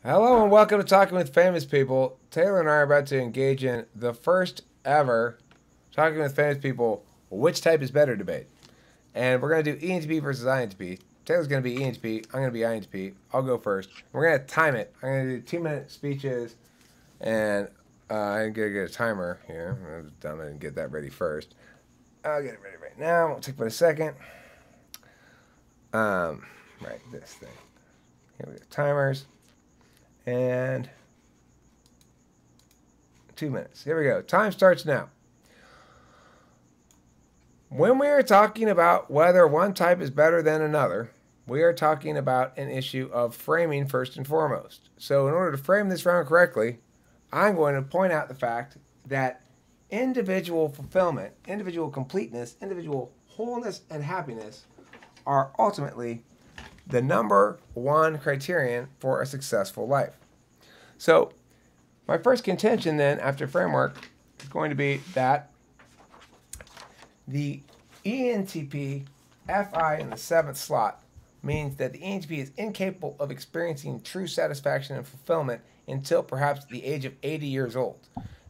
Hello and welcome to Talking with Famous People. Taylor and I are about to engage in the first ever Talking with Famous People, which type is better debate. And we're going to do ENTP versus INTP. Taylor's going to be ENTP. I'm going to be INTP. I'll go first. We're going to time it. I'm going to do 2-minute speeches. And I'm going to get a timer here. I'm dumb, I didn't get that ready first. I'll get it ready right now. Won't take but a second. Right, this thing. Here we go. Timers. And 2 minutes. Here we go. Time starts now. When we are talking about whether one type is better than another, we are talking about an issue of framing first and foremost. So in order to frame this round correctly, I'm going to point out the fact that individual fulfillment, individual completeness, individual wholeness and happiness are ultimately the number one criterion for a successful life. So my first contention then after framework is going to be that the ENTP FI in the 7th slot means that the ENTP is incapable of experiencing true satisfaction and fulfillment until perhaps the age of 80 years old.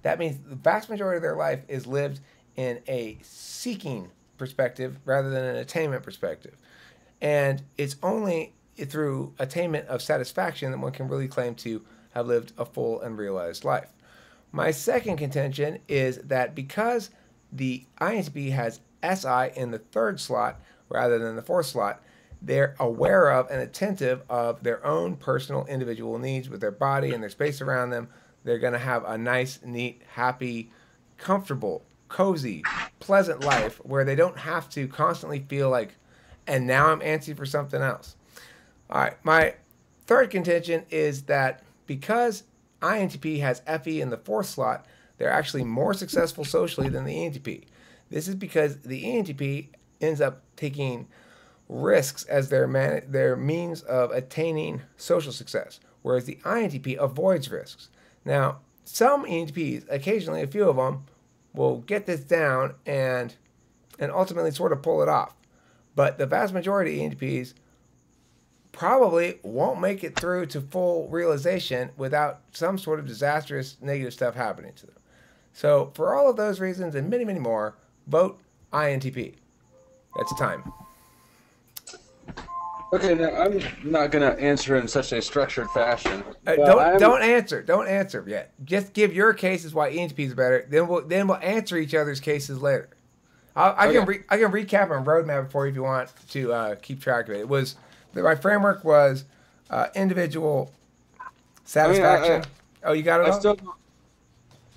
That means the vast majority of their life is lived in a seeking perspective rather than an attainment perspective. And it's only through attainment of satisfaction that one can really claim to have lived a full and realized life. My second contention is that because the INTP has SI in the 3rd slot rather than the 4th slot, they're aware of and attentive of their own personal individual needs with their body and their space around them. They're going to have a nice, neat, happy, comfortable, cozy, pleasant life where they don't have to constantly feel like, and now I'm antsy for something else. All right, my third contention is that because INTP has FE in the 4th slot, they're actually more successful socially than the ENTP. This is because the ENTP ends up taking risks as their means of attaining social success, whereas the INTP avoids risks. Now, some ENTPs, occasionally a few of them, will get this down and ultimately sort of pull it off. But the vast majority of ENTPs probably won't make it through to full realization without some sort of disastrous negative stuff happening to them. So for all of those reasons and many, many more, vote INTP. That's time. Okay, now I'm not going to answer in such a structured fashion. Don't answer yet. Just give your cases why ENTP is better. Then we'll answer each other's cases later. I can recap on roadmap for you if you want to keep track of it. It was my framework was individual satisfaction. Oh, you got it all?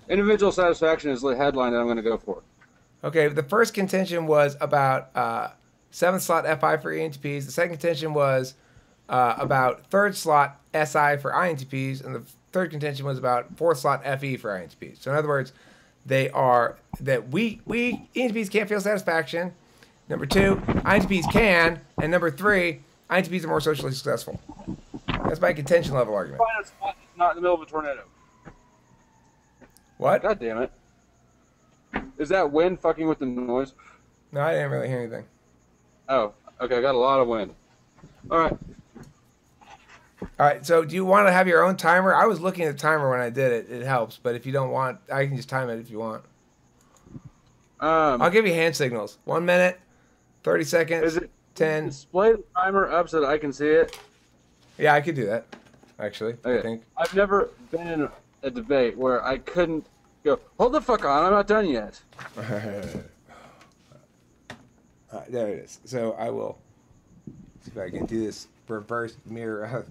Individual satisfaction is the headline that I'm going to go for. Okay, the first contention was about 7th slot FI for ENTPs. The second contention was about 3rd slot SI for INTPs, and the third contention was about 4th slot FE for INTPs. So in other words, they are that we ENTPs can't feel satisfaction. Number 2, INTPs can, and number 3, INTPs are more socially successful. That's my contention level argument. Find a spot that's not in the middle of a tornado. What? God damn it! Is that wind fucking with the noise? No, I didn't really hear anything. Oh, okay. I got a lot of wind. All right. All right. So, do you want to have your own timer? I was looking at the timer when I did it. It helps, but if you don't want, I can just time it if you want. I'll give you hand signals. 1 minute, 30 seconds, is it 10. Display the timer up so that I can see it. Yeah, I could do that. Actually, okay. I think I've never been in a debate where I couldn't go. Hold the fuck on! I'm not done yet. There it is. So I will see if I can do this reverse mirror.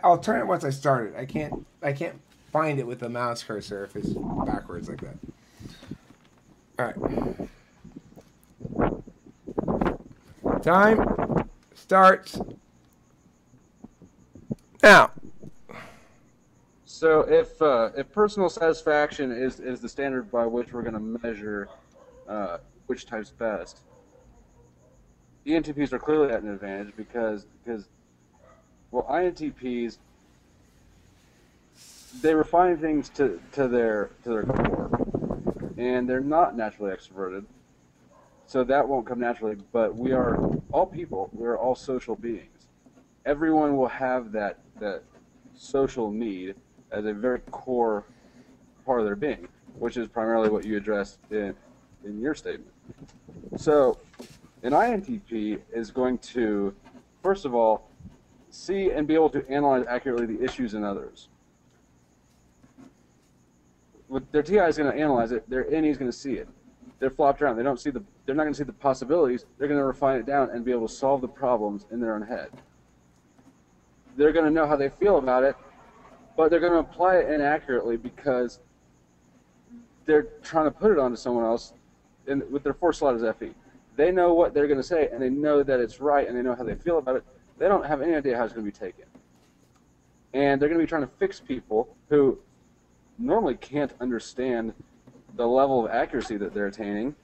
I'll turn it once I start it. I can't find it with the mouse cursor if it's backwards like that. All right. Time starts now. So if personal satisfaction is the standard by which we're going to measure which type's best, ENTPs are clearly at an advantage because well, INTPs, they refine things to their core, and they're not naturally extroverted, so that won't come naturally. But we are all people. We are all social beings. Everyone will have that social need as a very core part of their being, which is primarily what you addressed in your statement. So an INTP is going to, first of all, see and be able to analyze accurately the issues in others. Their TI is going to analyze it. Their NE is going to see it. They're flopped around. They're not going to see the possibilities. They're going to refine it down and be able to solve the problems in their own head. They're going to know how they feel about it, but they're going to apply it inaccurately because they're trying to put it onto someone else with their fourth slot as FE. They know what they're going to say, and they know that it's right, and they know how they feel about it. They don't have any idea how it's going to be taken. And they're going to be trying to fix people who normally can't understand the level of accuracy that they're attaining,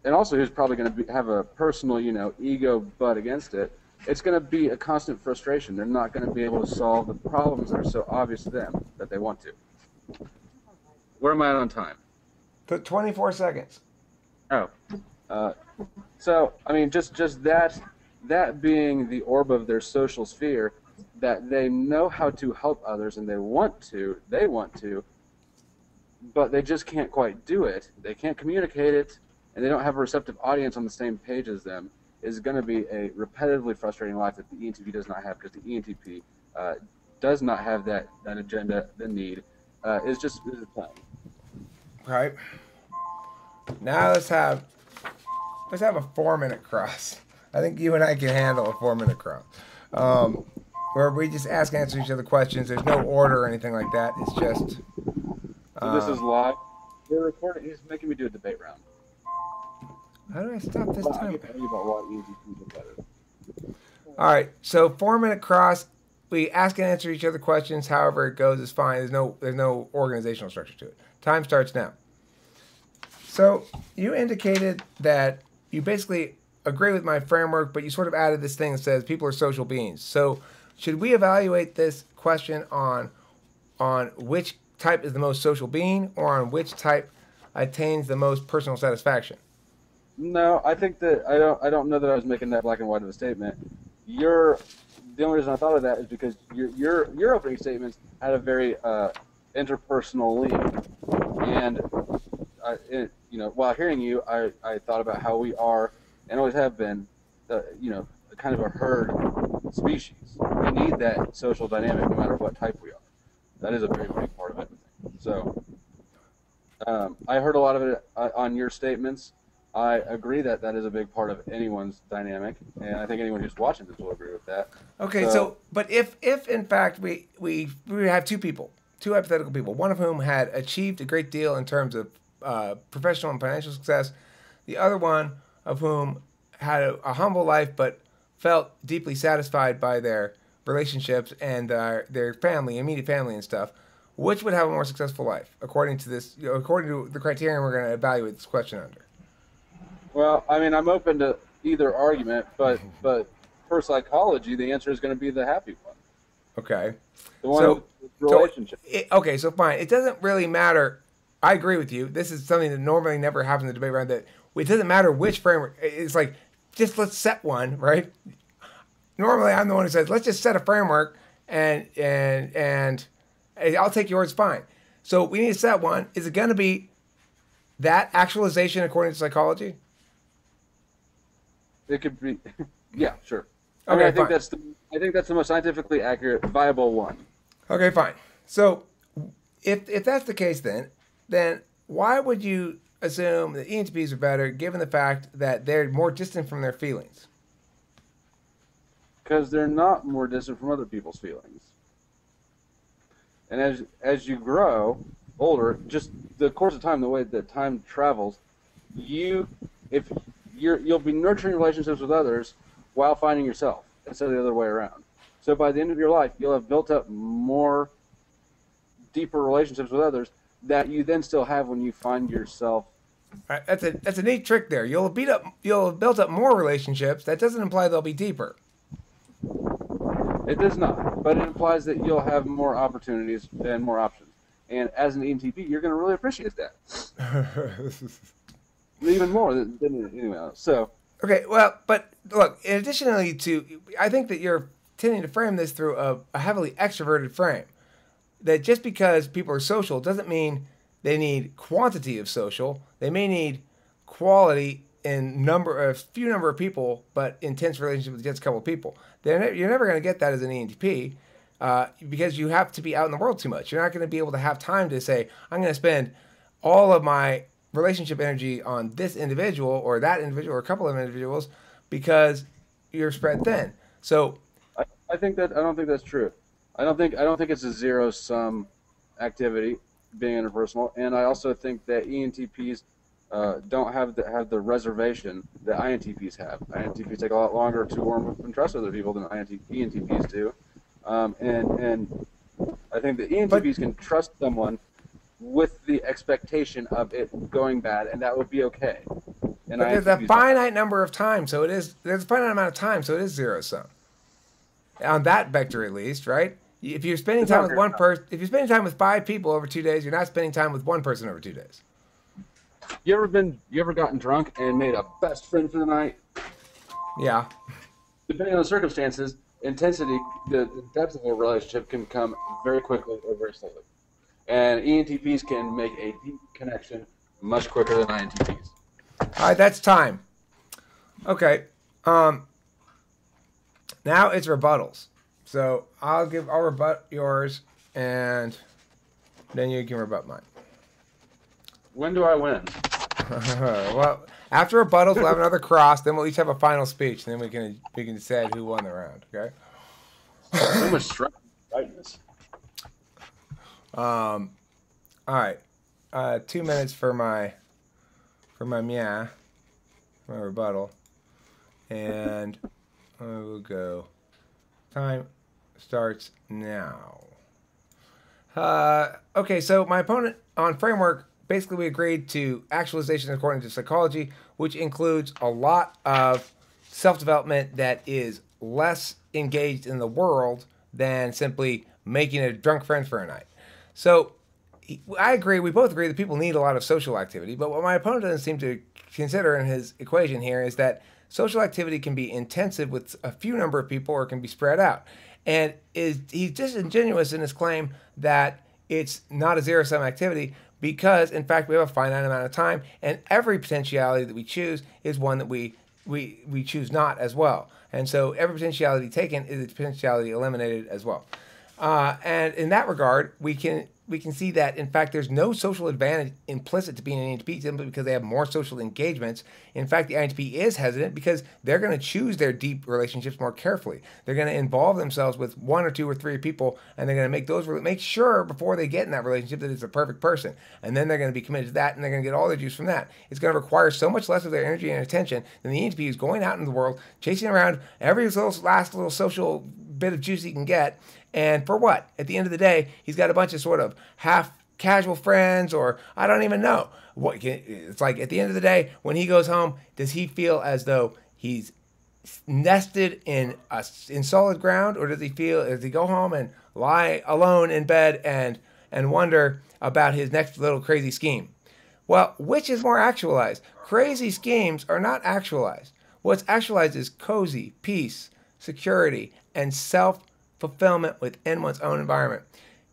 and also who's probably going to have a personal, ego butt against it. It's going to be a constant frustration. They're not going to be able to solve the problems that are so obvious to them that they want to. Where am I at on time? Put 24 seconds. Oh. So, I mean, just that being the orb of their social sphere, that they know how to help others and they want to, but they just can't quite do it. They can't communicate it, and they don't have a receptive audience on the same page as them, is going to be a repetitively frustrating life that the ENTP does not have, because the ENTP does not have that agenda, the need, is just playing. Right. Now let's have a 4-minute cross. I think you and I can handle a 4-minute cross. Where we just ask and answer each other questions. There's no order or anything like that. It's just... So this is live. We're recording. He's making me do a debate round. How do I stop this time? All right. So 4-minute cross. We ask and answer each other questions. However it goes is fine. There's no organizational structure to it. Time starts now. So you indicated that you basically agree with my framework, but you sort of added this thing that says people are social beings. So should we evaluate this question on which type is the most social being, or on which type attains the most personal satisfaction? No, I think that I don't know that I was making that black and white of a statement. The only reason I thought of that is because your opening statements had a very interpersonal lean, and while hearing you, I thought about how we are and always have been, kind of a herd species. We need that social dynamic no matter what type we are. That is a very big part of everything. So I heard a lot of it on your statements. I agree that that is a big part of anyone's dynamic, and I think anyone who's watching this will agree with that. Okay, so but if in fact we have two hypothetical people, one of whom had achieved a great deal in terms of professional and financial success, the other one of whom had a humble life but felt deeply satisfied by their relationships and their family, immediate family and stuff, which would have a more successful life according to this, according to the criterion we're going to evaluate this question under? Well, I mean, I'm open to either argument, but for psychology, the answer is going to be the happy one. Okay. The one with relationship. Okay, so fine. It doesn't really matter. I agree with you. This is something that normally never happens in the debate round. That it doesn't matter which framework. It's like, just let's set one, right? Normally, I'm the one who says, let's just set a framework, and I'll take yours, fine. So we need to set one. Is it going to be that actualization according to psychology? It could be, yeah, sure. Okay, I think that's the most scientifically accurate, viable one. Okay, fine. So if that's the case, then why would you assume that ENTPs are better, given the fact that they're more distant from their feelings? Because they're not more distant from other people's feelings. And as you grow older, just the course of time, the way that time travels, you'll be nurturing relationships with others while finding yourself, instead of the other way around. So by the end of your life, you'll have built up more deeper relationships with others that you then still have when you find yourself. All right, that's a neat trick there. You'll have built up more relationships. That doesn't imply they'll be deeper. It does not, but it implies that you'll have more opportunities and more options. And as an ENTP, you're going to really appreciate that. Even more than anyone else. So. Okay, well, but look, in addition to, I think that you're tending to frame this through a heavily extroverted frame. That just because people are social doesn't mean they need quantity of social. They may need quality in a few number of people, but intense relationship with just a couple of people. You're never going to get that as an ENTP because you have to be out in the world too much. You're not going to be able to have time to say, I'm going to spend all of my relationship energy on this individual or that individual or a couple of individuals because you're spread thin. So I think that I don't think that's true. I don't think it's a zero sum activity being interpersonal, and I also think that ENTPs don't have the reservation that INTPs have. INTPs take a lot longer to warm up and trust other people than ENTPs do, and I think that ENTPs can trust someone with the expectation of it going bad, and that would be okay. And but there's a finite number of times, so there's a finite amount of time, so it is zero sum. On that vector, at least, right? If you're spending time with one person, if you're spending time with 5 people over 2 days, you're not spending time with one person over 2 days. You ever gotten drunk and made a best friend for the night? Yeah. Depending on the circumstances, intensity, the depth of a relationship can come very quickly or very slowly. And ENTPs can make a deep connection much quicker than INTPs. All right, that's time. Okay. Now it's rebuttals. So I'll rebut yours, and then you can rebut mine. When do I win? Well, after rebuttals, we'll have another cross. Then we'll each have a final speech, and then we can decide who won the round. Okay. So much brightness. All right. 2 minutes for my my rebuttal, and I will go. Time starts now. Okay, so my opponent on framework, basically we agreed to actualization according to psychology, which includes a lot of self-development that is less engaged in the world than simply making a drunk friend for a night. So I agree, we both agree that people need a lot of social activity, but what my opponent doesn't seem to consider in his equation here is that social activity can be intensive with a few number of people or it can be spread out. And he's disingenuous in his claim that it's not a zero-sum activity because, in fact, we have a finite amount of time, and every potentiality that we choose is one that we choose not as well. And so every potentiality taken is a potentiality eliminated as well. And in that regard, we can see that, in fact, there's no social advantage implicit to being an INTP simply because they have more social engagements. In fact, the INTP is hesitant because they're going to choose their deep relationships more carefully. They're going to involve themselves with 1 or 2 or 3 people, and they're going to make sure before they get in that relationship that it's a perfect person. And then they're going to be committed to that, and they're going to get all their juice from that. It's going to require so much less of their energy and attention than the INTP is going out in the world, chasing around every last little social bit of juice he can get. And for what? At the end of the day, he's got a bunch of sort of half casual friends, or I don't even know. It's like at the end of the day, when he goes home, does he feel as though he's nested in solid ground, or does he go home and lie alone in bed and wonder about his next little crazy scheme? Well, which is more actualized? Crazy schemes are not actualized. What's actualized is cozy, peace, security, and self-fulfillment within one's own environment.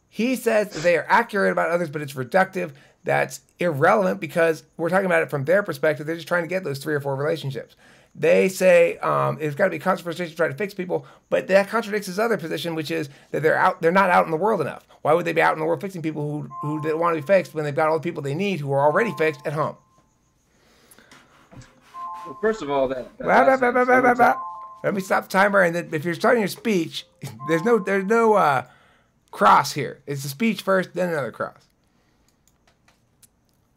He says that they are accurate about others, but it's reductive. That's irrelevant because we're talking about it from their perspective. They're just trying to get those 3 or 4 relationships. They say it's got to be controversial to try to fix people, but that contradicts his other position, which is that they're not out in the world enough. Why would they be out in the world fixing people who don't want to be fixed when they've got all the people they need who are already fixed at home? Well, first of all, let me stop the timer, and then if you're starting your speech, there's no cross here. It's the speech first, then another cross.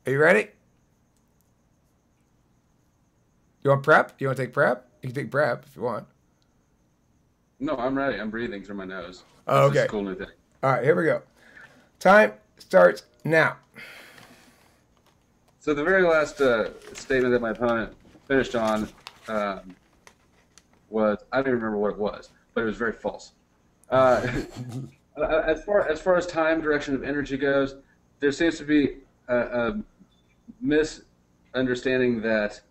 Are you ready? You want prep? You want to take prep? You can take prep if you want. No, I'm ready. I'm breathing through my nose. Oh, okay. This is a cool new thing. All right, here we go. Time starts now. So the very last statement that my opponent finished on was, I don't even remember what it was, but it was very false. As far as time, direction of energy goes, there seems to be a misunderstanding that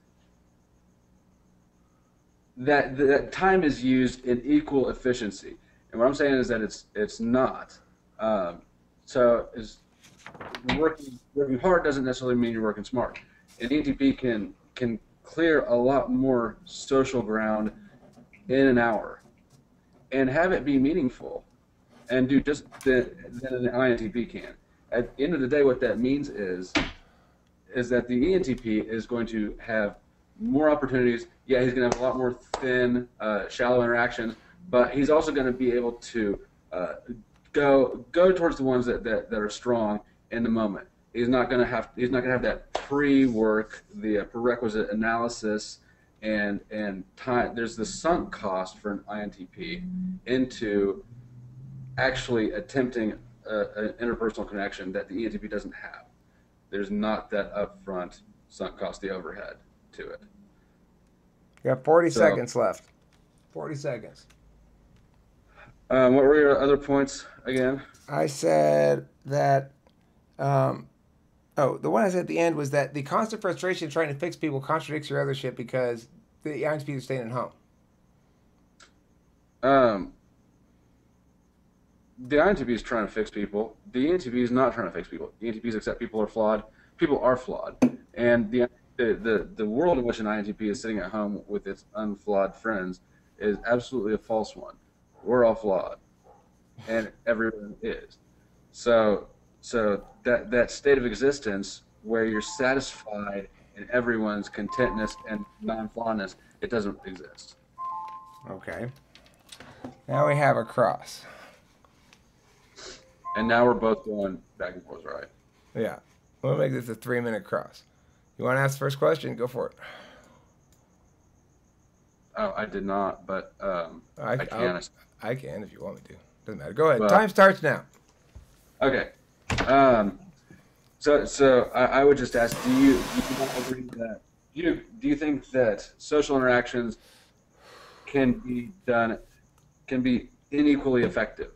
that time is used in equal efficiency. And what I'm saying is that it's not. Um, so is working hard doesn't necessarily mean you're working smart. An ENTP can clear a lot more social ground in an hour and have it be meaningful and do just than an INTP can. At the end of the day, what that means is that the ENTP is going to have more opportunities. Yeah, he's going to have a lot more thin, shallow interactions, but he's also going to be able to go towards the ones that are strong in the moment. He's not going to have that pre-work, the prerequisite analysis and time. There's the sunk cost for an INTP into actually attempting an interpersonal connection that the ENTP doesn't have. There's not that upfront sunk cost, the overhead to it. You got 40 seconds left. 40 seconds. What were your other points again? I said that, the one I said at the end was that the constant frustration trying to fix people contradicts your other shit because the INTP is staying at home. The INTP is trying to fix people. The ENTP is not trying to fix people. ENTPs accept people are flawed. People are flawed. And the world in which an INTP is sitting at home with its unflawed friends is absolutely a false one. We're all flawed. And everyone is. So that state of existence where you're satisfied in everyone's contentness and non-flawedness, it doesn't exist. Okay. Now we have a cross. And now we're both going back and forth, right? Yeah. We'll make this a 3-minute cross. You want to ask the first question? Go for it. Oh, I did not, but I can. I can if you want me to. Doesn't matter. Go ahead. But, Time starts now. Okay. So I would just ask: do you agree that do you think that social interactions can be unequally effective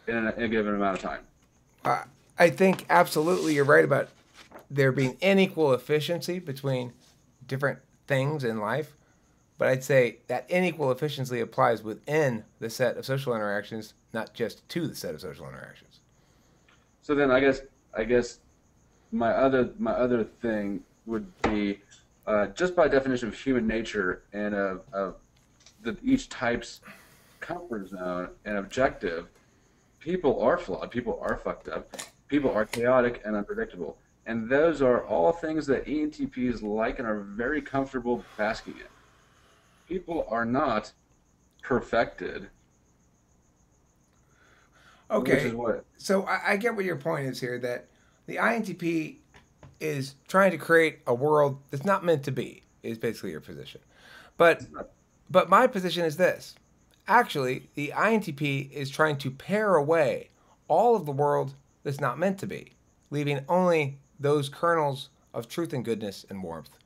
in a given amount of time? I think absolutely you're right about there being unequal efficiency between different things in life. But I'd say that unequal efficiency applies within the set of social interactions, not just to the set of social interactions. So then I guess my other thing would be just by definition of human nature and of each type's comfort zone and objective, people are flawed, people are fucked up, people are chaotic and unpredictable. And those are all things that ENTPs like and are very comfortable basking in. People are not perfected. Okay. Which is what? So I get what your point is here, that the INTP is trying to create a world that's not meant to be, is basically your position. But my position is this. Actually, the INTP is trying to pare away all of the world that's not meant to be, leaving only those kernels of truth and goodness and warmth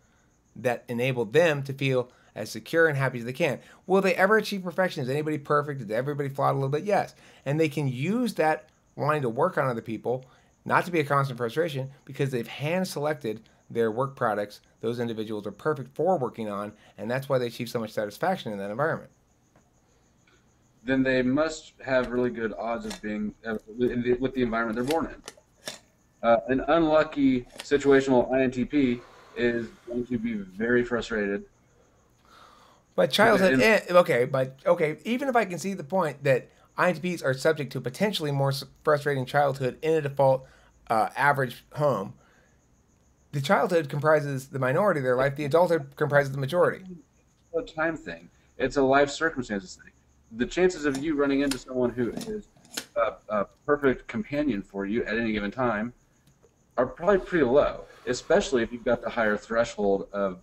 that enable them to feel as secure and happy as they can. Will they ever achieve perfection? Is anybody perfect? Is everybody flawed a little bit? Yes. And they can use that wanting to work on other people not to be a constant frustration because they've hand-selected their work products those individuals are perfect for working on, and that's why they achieve so much satisfaction in that environment. Then they must have really good odds of being with the environment they're born in. An unlucky situational INTP is going to be very frustrated. But childhood, even if I can see the point that INTPs are subject to potentially more frustrating childhood in a default average home, the childhood comprises the minority of their life, the adulthood comprises the majority. It's a time thing. It's a life circumstances thing. The chances of you running into someone who is a perfect companion for you at any given time are probably pretty low, especially if you've got the higher threshold of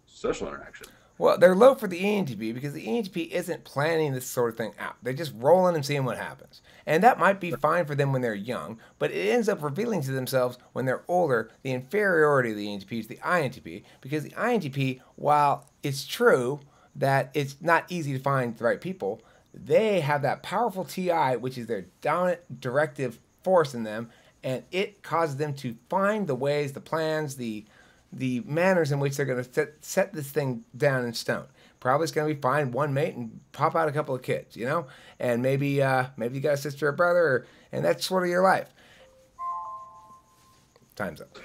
social interaction. Well, they're low for the ENTP because the ENTP isn't planning this sort of thing out. They're just rolling and seeing what happens. And that might be fine for them when they're young, but it ends up revealing to themselves when they're older the inferiority of the ENTP to the INTP, because the INTP, while it's true that it's not easy to find the right people, they have that powerful TI, which is their dominant directive force in them, and it causes them to find the ways, the plans, the manners in which they're going to set this thing down in stone. probably just gonna be find one mate and pop out a couple of kids, you know, and maybe you got a sister or brother, and that's sort of your life. Time's up.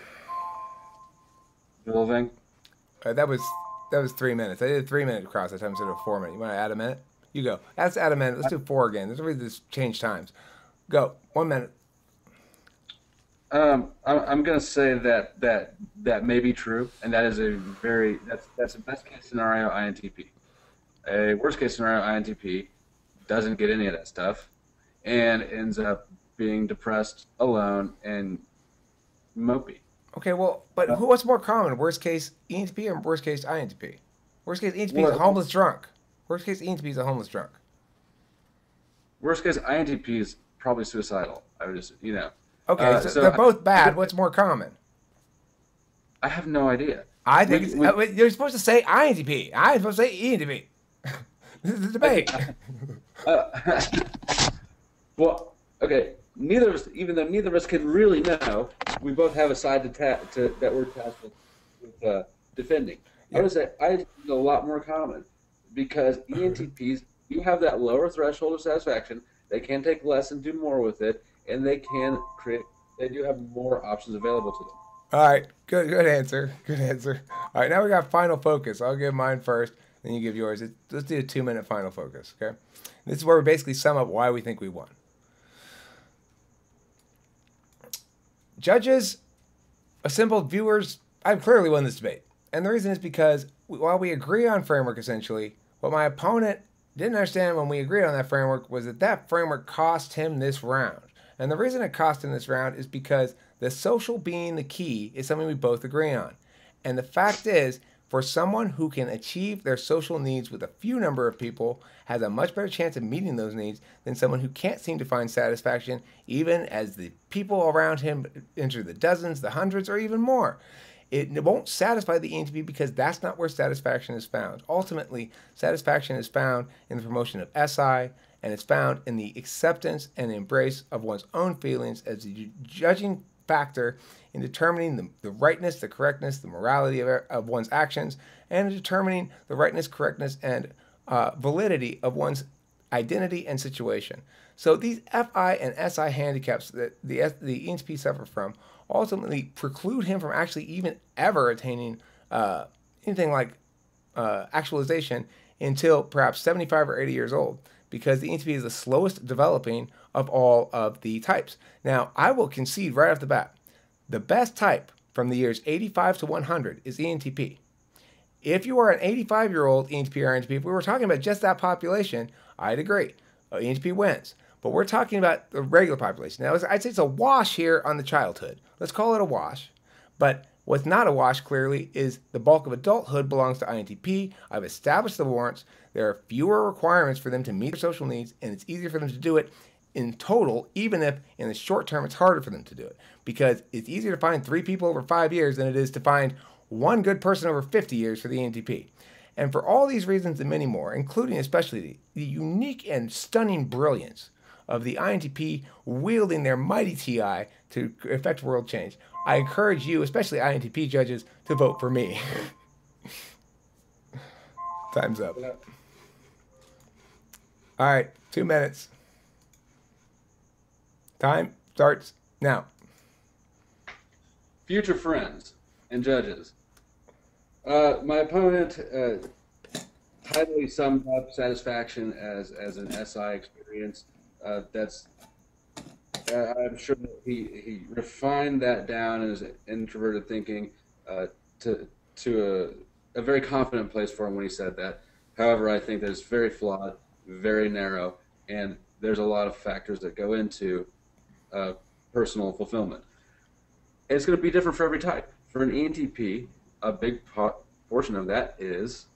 The whole thing. That was 3 minutes. I did a 3 minute cross that time instead of 4 minutes. You want to add a minute? You go. Let's add a minute. Let's do 4 again. There's no reason to change times. Go. 1 minute. I'm gonna say that may be true, and that is that's a best case scenario INTP. A worst case scenario INTP doesn't get any of that stuff, and ends up being depressed, alone, and mopey. Okay, well, but what's more common? Worst case ENTP or worst case INTP? Worst case ENTP is a homeless drunk. Worst case ENTP is a homeless drunk. Worst case INTP is probably suicidal. I would just, Okay, so they're both bad. What's more common? I have no idea. I think you're supposed to say INTP. I'm supposed to say ENTP. This is a debate. Well, okay. Neither of us, even though neither of us can really know, we both have a side that we're tasked with defending. Yeah. I would say INTP is a lot more common because ENTPs, you have that lower threshold of satisfaction. They can take less and do more with it, and they do have more options available to them. All right, good answer. Good answer. All right, now we got final focus. I'll give mine first, then you give yours. Let's do a 2 minute final focus, okay? This is where we basically sum up why we think we won. Judges, assembled viewers, I've clearly won this debate. And the reason is because while we agree on framework, essentially, what my opponent didn't understand when we agreed on that framework was that framework cost him this round. And the reason it cost him this round is because the social being the key is something we both agree on. And the fact is, for someone who can achieve their social needs with a few number of people has a much better chance of meeting those needs than someone who can't seem to find satisfaction even as the people around him enter the dozens, the hundreds, or even more. It won't satisfy the ENTP because that's not where satisfaction is found. Ultimately, satisfaction is found in the promotion of SI, and it's found in the acceptance and embrace of one's own feelings as the judging factor in determining the rightness, the correctness, the morality of one's actions, and in determining the rightness, correctness, and validity of one's identity and situation. So these FI and SI handicaps that the ENTP suffer from ultimately preclude him from actually even ever attaining anything like actualization until perhaps 75 or 80 years old, because the ENTP is the slowest developing of all of the types. Now, I will concede right off the bat, the best type from the years 85 to 100 is ENTP. If you are an 85-year-old ENTP or INTP, if we were talking about just that population, I'd agree. ENTP wins. But we're talking about the regular population. Now, I'd say it's a wash here on the childhood. Let's call it a wash. But what's not a wash, clearly, is the bulk of adulthood belongs to INTP. I've established the warrants. There are fewer requirements for them to meet their social needs, and it's easier for them to do it in total, even if in the short term it's harder for them to do it. Because it's easier to find 3 people over 5 years than it is to find one good person over 50 years for the ENTP. And for all these reasons and many more, including especially the unique and stunning brilliance of the INTP wielding their mighty TI to effect world change, I encourage you, especially INTP judges, to vote for me. Time's up. All right, 2 minutes. Time starts now. Future friends and judges. My opponent tidily summed up satisfaction as an SI experience. I'm sure that he refined that down in his introverted thinking to a very confident place for him when he said that. However, I think that it's very flawed, very narrow, and there's a lot of factors that go into personal fulfillment. And it's going to be different for every type. For an ENTP, a big portion of that is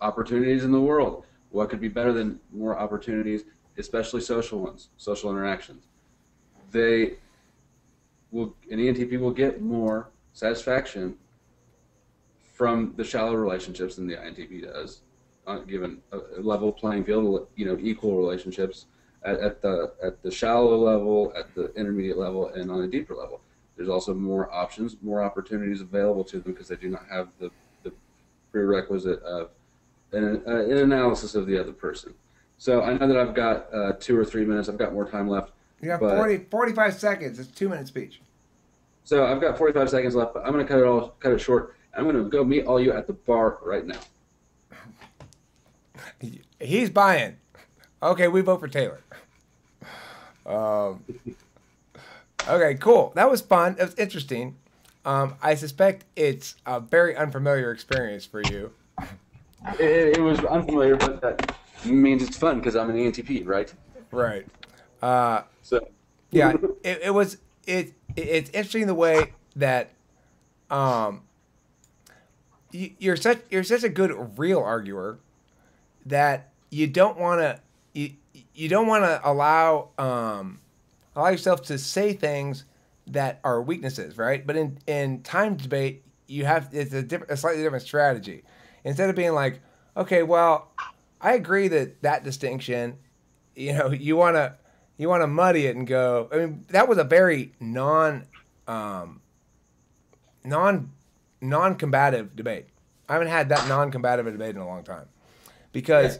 opportunities in the world. What could be better than more opportunities, especially social ones, social interactions? An ENTP will get more satisfaction from the shallow relationships than the INTP does, given a level playing field, equal relationships at the shallow level, at the intermediate level, and on a deeper level. There's also more options, more opportunities available to them because they do not have the prerequisite of an analysis of the other person. So I know that I've got 2 or 3 minutes. I've got more time left. You have But 45 seconds. It's a 2-minute speech. so I've got 45 seconds left, but I'm going to cut it short. I'm going to go meet all you at the bar right now. He's buying. Okay, we vote for Taylor. Okay, cool. That was fun. It was interesting. I suspect it's a very unfamiliar experience for you. It was unfamiliar, but that means it's fun because I'm an ENTP, right? Right. So Yeah, it's interesting the way that you're such a good real arguer that you don't want to you don't want to allow yourself to say things that are weaknesses, right? But in time debate, it's a slightly different strategy. Instead of being like, okay, well, I agree that distinction, you want to muddy it and go. I mean, that was a very non-combative debate. I haven't had that non-combative debate in a long time because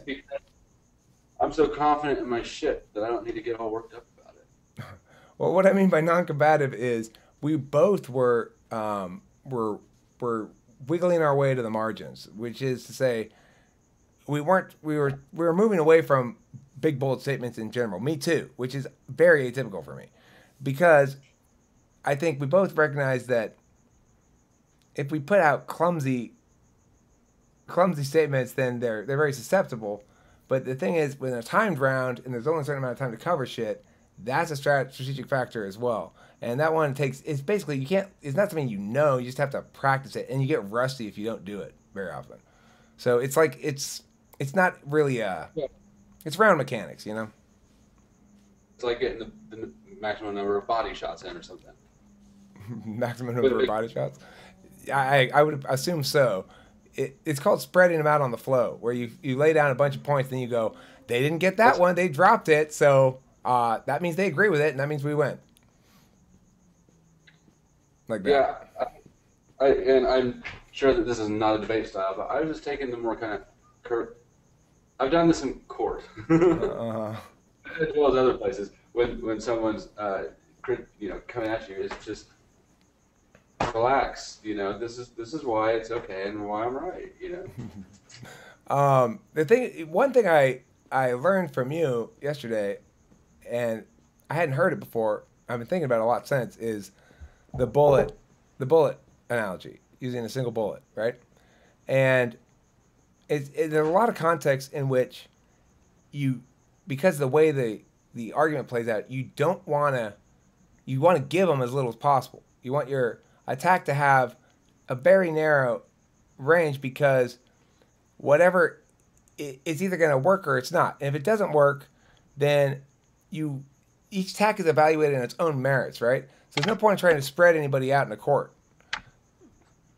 I'm so confident in my shit that I don't need to get all worked up about it. well, what I mean by non-combative is we both were wiggling our way to the margins, which is to say we were moving away from big bold statements in general. Me too, which is very atypical for me, because I think we both recognize that if we put out clumsy statements, then they're very susceptible. But the thing is, when they're timed round and there's only a certain amount of time to cover shit, that's a strategic factor as well. And that one it's basically, it's not something you just have to practice it, and you get rusty if you don't do it very often. So it's like, it's not really it's round mechanics, It's like getting the maximum number of body shots in or something. Maximum number of body shots? I would assume so. It's called spreading them out on the flow, where you lay down a bunch of points, then you go, they didn't get that one, they dropped it, so that means they agree with it, and that means we win. Like that. Yeah, and I'm sure that this is not a debate style, but I was just taking the more kind of I've done this in court, as well as other places. When someone's coming at you, it's just relax. This is why it's okay and why I'm right. One thing I learned from you yesterday, and I hadn't heard it before. I've been thinking about it a lot since. Is the bullet analogy, using a single bullet, right? And there's a lot of contexts in which because of the way the argument plays out, you want to give them as little as possible. You want your attack to have a very narrow range, because whatever it's either going to work or it's not. And if it doesn't work, then each attack is evaluated on its own merits, right? So there's no point in trying to spread anybody out in a court,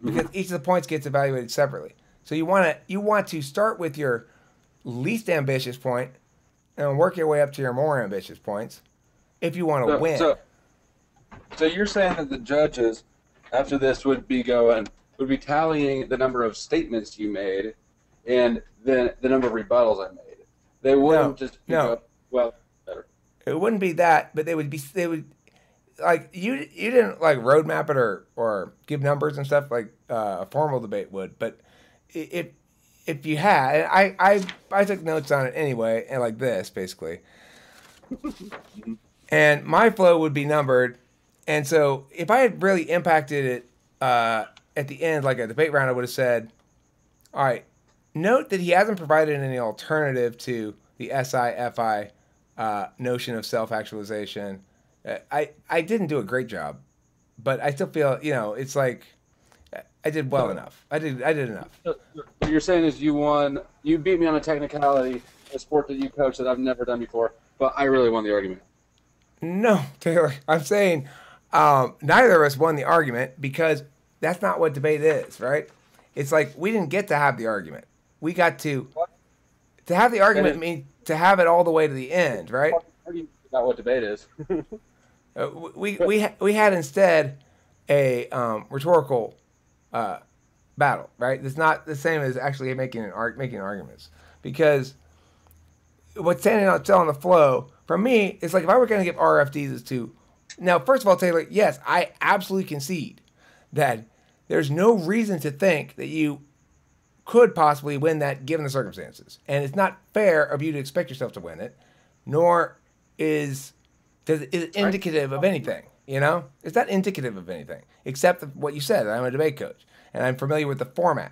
because each of the points gets evaluated separately. So you want to start with your least ambitious point and work your way up to your more ambitious points if you want to win. So you're saying that the judges after this would be tallying the number of statements you made and then the number of rebuttals I made. They wouldn't well, better. It wouldn't be that, but they would like you didn't like roadmap it or give numbers and stuff like a formal debate would, but if you had, I took notes on it anyway, and like this basically, and my flow would be numbered, and so if I had really impacted it at the end, like a debate round, I would have said, all right, note that he hasn't provided any alternative to the SI-FI notion of self-actualization. I didn't do a great job, but I still feel, it's like I did well enough. I did enough. What you're saying is you beat me on a technicality, a sport that you coach that I've never done before, but I really won the argument. No, Taylor, I'm saying neither of us won the argument, because that's not what debate is, right? It's like we didn't get to have the argument. We got to have the argument means to have it all the way to the end, right? Not what debate is. We had instead a rhetorical battle, right? It's not the same as actually making arguments, because what's standing out still on the flow for me is like if I were going to give RFDs as to now, first of all, Taylor, yes, I absolutely concede that there's no reason to think that you could possibly win that given the circumstances, and it's not fair of you to expect yourself to win it, nor is it indicative of anything. You know, it's not indicative of anything except what you said. I'm a debate coach and I'm familiar with the format.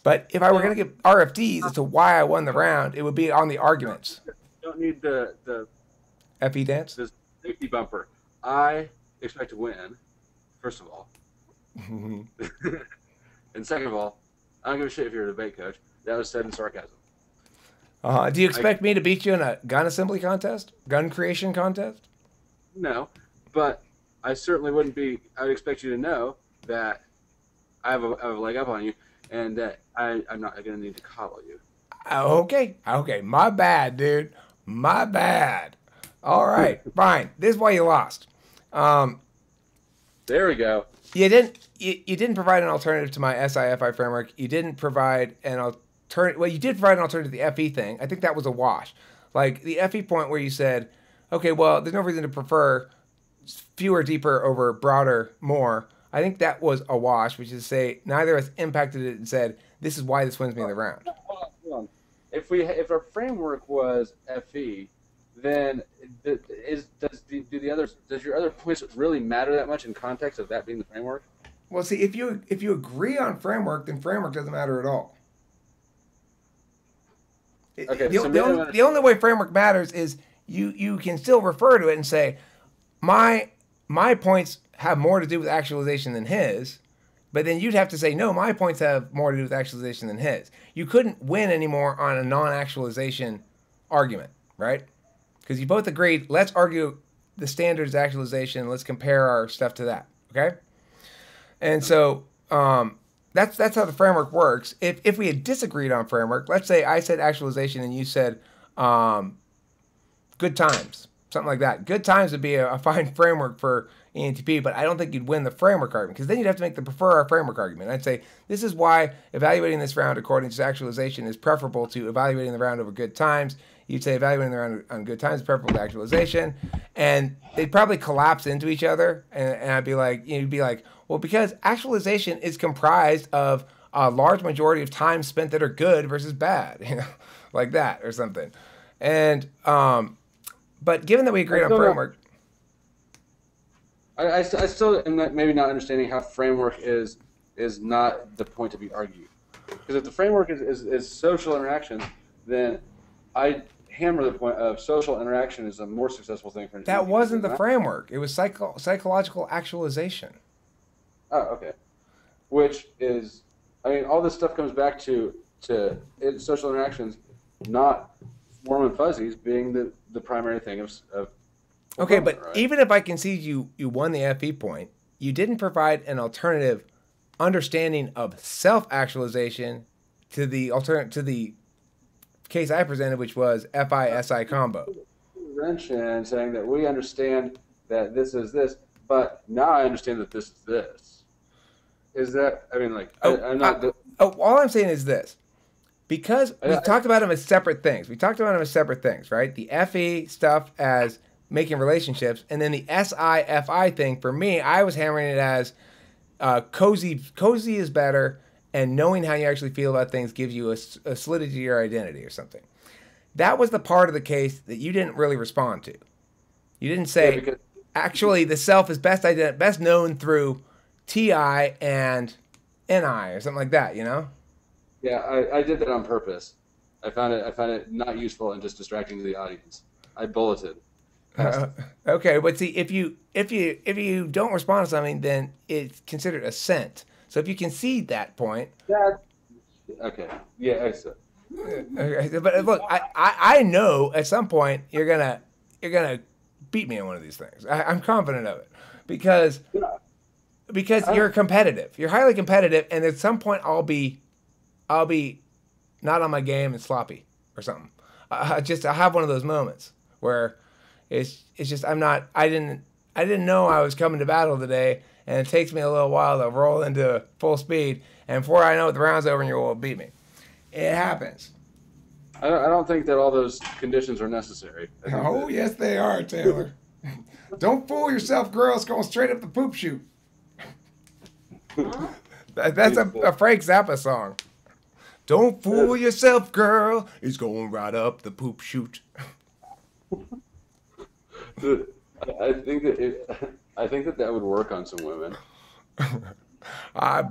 But if I were going to give RFDs as to why I won the round, it would be on the arguments. You don't need the FE dance? the safety bumper. I expect to win, first of all. And second of all, I don't give a shit if you're a debate coach. That was said in sarcasm. Do you expect me to beat you in a gun assembly contest? Gun creation contest? No, but I certainly wouldn't be. I would expect you to know that I have a leg up on you, and that I'm not going to need to coddle you. Okay. My bad, dude. My bad. All right, fine. This is why you lost. There we go. You didn't provide an alternative to my SIFI framework. You didn't provide an alternative. Well, you did provide an alternative to the FE thing. I think that was a wash. Like the FE point where you said, okay, well, there's no reason to prefer fewer, deeper over broader, more. I think that was a wash, which is to say neither of us impacted it and said, this is why this wins me the round. Hold on. If our framework was FE, then does your other points really matter that much in context of that being the framework? Well, see, if you agree on framework, then framework doesn't matter at all. Okay, the only way framework matters is you can still refer to it and say, my points have more to do with actualization than his, but then you'd have to say, no, my points have more to do with actualization than his. You couldn't win anymore on a non-actualization argument, right? Because you both agreed, let's argue the standards actualization, let's compare our stuff to that, okay? And so that's how the framework works. If we had disagreed on framework, let's say I said actualization and you said good times, something like that. Good times would be a fine framework for ENTP, but I don't think you'd win the framework argument, because then you'd have to make the prefer our framework argument. I'd say this is why evaluating this round according to actualization is preferable to evaluating the round over good times. You'd say evaluating the round on good times is preferable to actualization, and they'd probably collapse into each other. And I'd be like, you'd be like, well, because actualization is comprised of a large majority of time spent that are good versus bad, you know, like that or something. And but given that we agreed on framework. I still am maybe not understanding how framework is not the point to be argued. Because if the framework is social interaction, then I hammer the point of social interaction is a more successful thing for. That wasn't the framework. It was psychological actualization. Oh, okay. Which is, I mean, all this stuff comes back to social interactions, not warm and fuzzies being the primary thing of okay, but right? Even if I concede you won the FE point, you didn't provide an alternative understanding of self-actualization to the case I presented, which was FI-SI combo. Convention saying that we understand that this is this, but now I understand that this is this. Is that, I mean, like, I'm not... all I'm saying is this. Because we talked about them as separate things. Right? The FE stuff as making relationships, and then the SI-FI thing, for me, I was hammering it as cozy is better, and knowing how you actually feel about things gives you a solidity to your identity or something. That was the part of the case that you didn't really respond to. You didn't say, actually, the self is best known through TI and NI or something like that, you know? Yeah, I did that on purpose. I found it not useful and just distracting to the audience. I bulleted. Okay, but see, if you don't respond to something, then it's considered assent. So if you concede that point, okay, yeah, I see. Okay, but look, I know at some point you're gonna beat me on one of these things. I'm confident of it because you're competitive. You're highly competitive, and at some point I'll be not on my game and sloppy or something. I'll have one of those moments where it's just I didn't know I was coming to battle today, and it takes me a little while to roll into full speed, And before I know it, the round's over and you will beat me. It happens. I don't think that all those conditions are necessary. Oh, yes, they are, Taylor. Don't fool yourself, girl. It's going straight up the poop chute. That's a Frank Zappa song. Don't fool yourself, girl. It's going right up the poop chute. I think that would work on some women.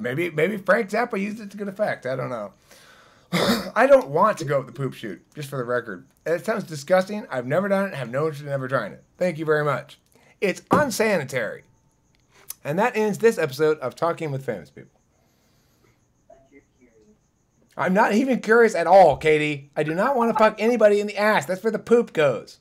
Maybe Frank Zappa used it to good effect. I don't know. I don't want to go up the poop chute, just for the record. It sounds disgusting. I've never done it. Have no interest in ever trying it. Thank you very much. It's unsanitary. And that ends this episode of Talking with Famous People. I'm not even curious at all, Katie. I do not want to fuck anybody in the ass. That's where the poop goes.